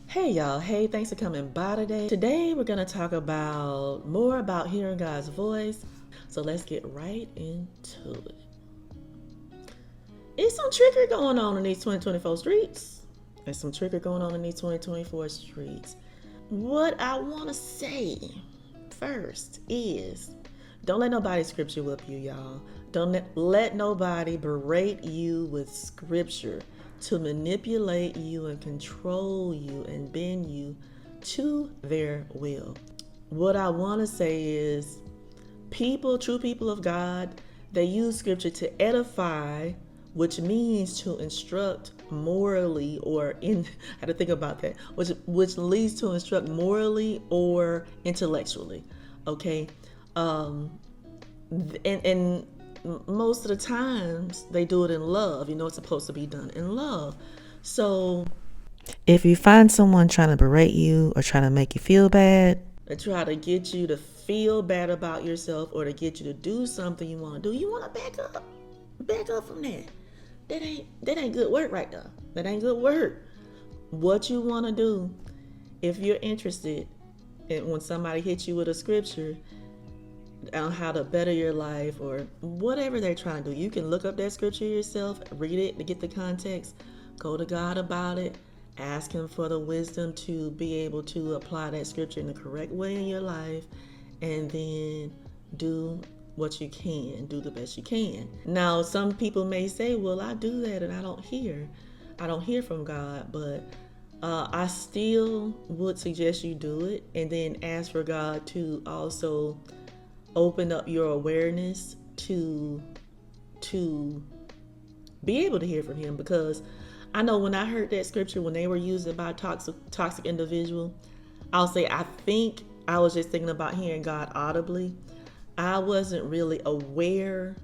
Hey y'all, hey, thanks for coming by today. Today we're going to talk about more about hearing God's voice. So let's get right into it. It's some trickery going on in these 2024 streets. There's some trickery going on in these 2024 streets. What I want to say first is don't let nobody scripture whip you, y'all. Don't let nobody berate you with scripture to manipulate you and control you and bend you to their will. What I want to say is true people of God, they use scripture to edify, which means to instruct morally or in how to think about that, which leads to instruct morally or intellectually. Okay. And most of the times they do it in love. It's supposed to be done in love. So if you find someone trying to berate you or trying to make you feel bad, or try to get you to feel bad about yourself or to get you to do something you want to do, you want to back up from that. That ain't good work right there. That ain't good work. What you want to do, if you're interested in when somebody hits you with a scripture on how to better your life or whatever they're trying to do, you can look up that scripture yourself, read it to get the context, go to God about it, ask him for the wisdom to be able to apply that scripture in the correct way in your life, and then do what you can, do the best you can. Now, some people may say, well, I do that and I don't hear from God, but I still would suggest you do it and then ask for God to also open up your awareness to be able to hear from him. Because I know when I heard that scripture, when they were using by toxic individual, I'll say I think I was just thinking about hearing God audibly. I wasn't really aware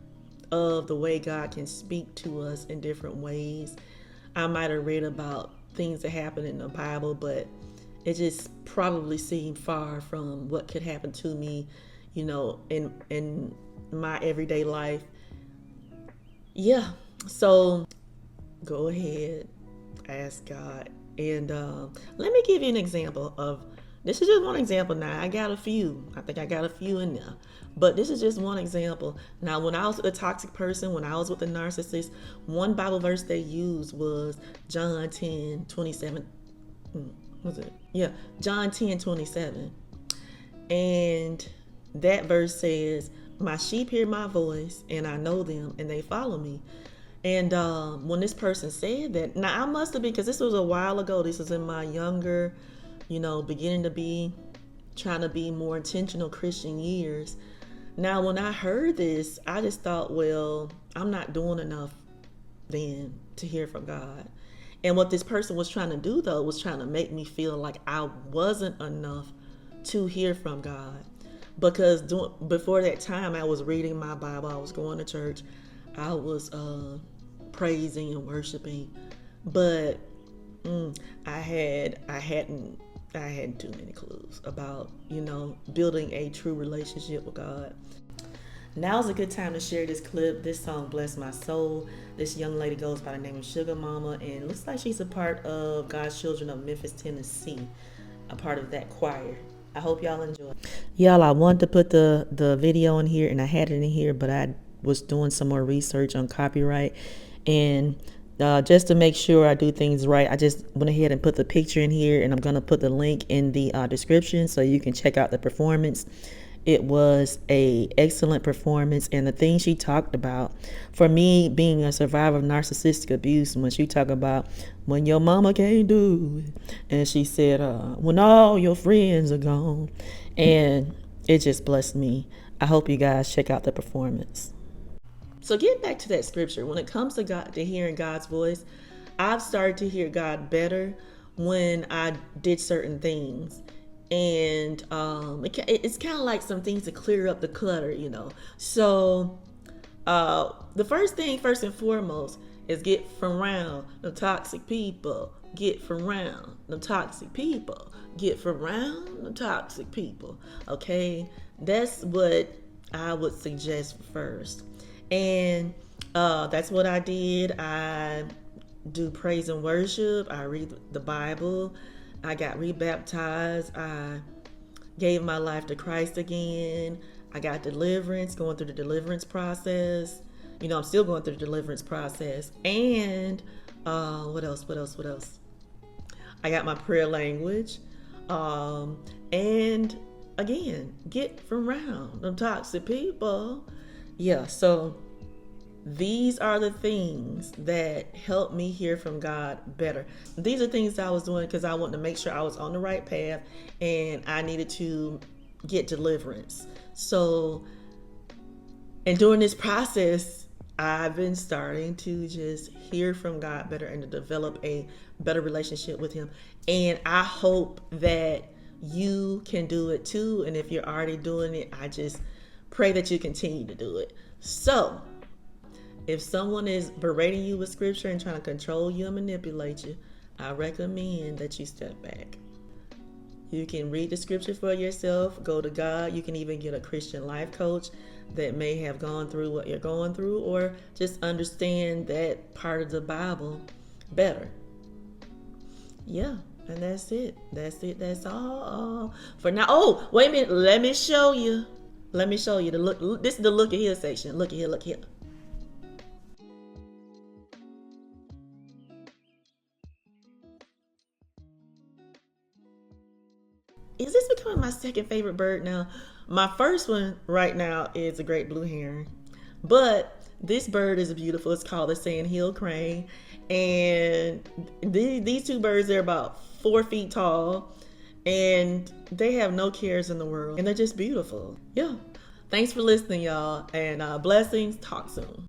of the way God can speak to us in different ways. I might have read about things that happen in the Bible, but it just probably seemed far from what could happen to me, in my everyday life. Yeah, so go ahead, ask God. And let me give you an example of, this is just one example now. I got a few. I think I got a few in there. But this is just one example. Now, when I was with a toxic person, when I was with a narcissist, one Bible verse they used was John 10:27. Was it? Yeah, John 10:27. And that verse says, my sheep hear my voice and I know them and they follow me. And when this person said that, now I must have been, because this was a while ago. This was in my younger, beginning to be, trying to be more intentional Christian years. Now, when I heard this, I just thought, well, I'm not doing enough then to hear from God. And what this person was trying to do, though, was trying to make me feel like I wasn't enough to hear from God. Because before that time, I was reading my Bible, I was going to church, I was praising and worshiping, but I hadn't too many clues about building a true relationship with God. Now's a good time to share this clip. This song blessed my soul. This young lady goes by the name of Sugar Mama, and looks like she's a part of God's Children of Memphis, Tennessee, a part of that choir. I hope y'all enjoy. Y'all, I wanted to put the video in here, and I had it in here, but I was doing some more research on copyright, and just to make sure I do things right, I just went ahead and put the picture in here, and I'm going to put the link in the description so you can check out the performance. It was a excellent performance, and the things she talked about, for me being a survivor of narcissistic abuse, when she talked about when your mama can't do it, and she said when all your friends are gone, and it just blessed me. I hope you guys check out the performance. So getting back to that scripture, when it comes to God, to hearing God's voice, I've started to hear God better when I did certain things. And it's kind of like some things to clear up the clutter, So the first and foremost is get from around the toxic people. Get from around the toxic people. Get from around the toxic people. Okay, that's what I would suggest first. And that's what I did. I do praise and worship. I read the Bible. I got rebaptized. I gave my life to Christ again. I got deliverance, going through the deliverance process. I'm still going through the deliverance process. And what else? I got my prayer language. And again, get from around them toxic people. Yeah, so these are the things that help me hear from God better. These are things I was doing because I wanted to make sure I was on the right path and I needed to get deliverance. So, and during this process, I've been starting to just hear from God better and to develop a better relationship with Him. And I hope that you can do it too. And if you're already doing it, I just pray that you continue to do it. So, if someone is berating you with scripture and trying to control you and manipulate you, I recommend that you step back. You can read the scripture for yourself, go to God. You can even get a Christian life coach that may have gone through what you're going through, or just understand that part of the Bible better. Yeah, and that's it. That's all for now. Oh, wait a minute. Let me show you. The look. This is the look at here section. Look at here. Is this becoming my second favorite bird now? My first one right now is a great blue heron, but this bird is beautiful. It's called the sandhill crane, and these two birds, they're about 4 feet tall, and they have no cares in the world, and they're just beautiful. Yeah. Thanks for listening, y'all, and blessings. Talk soon.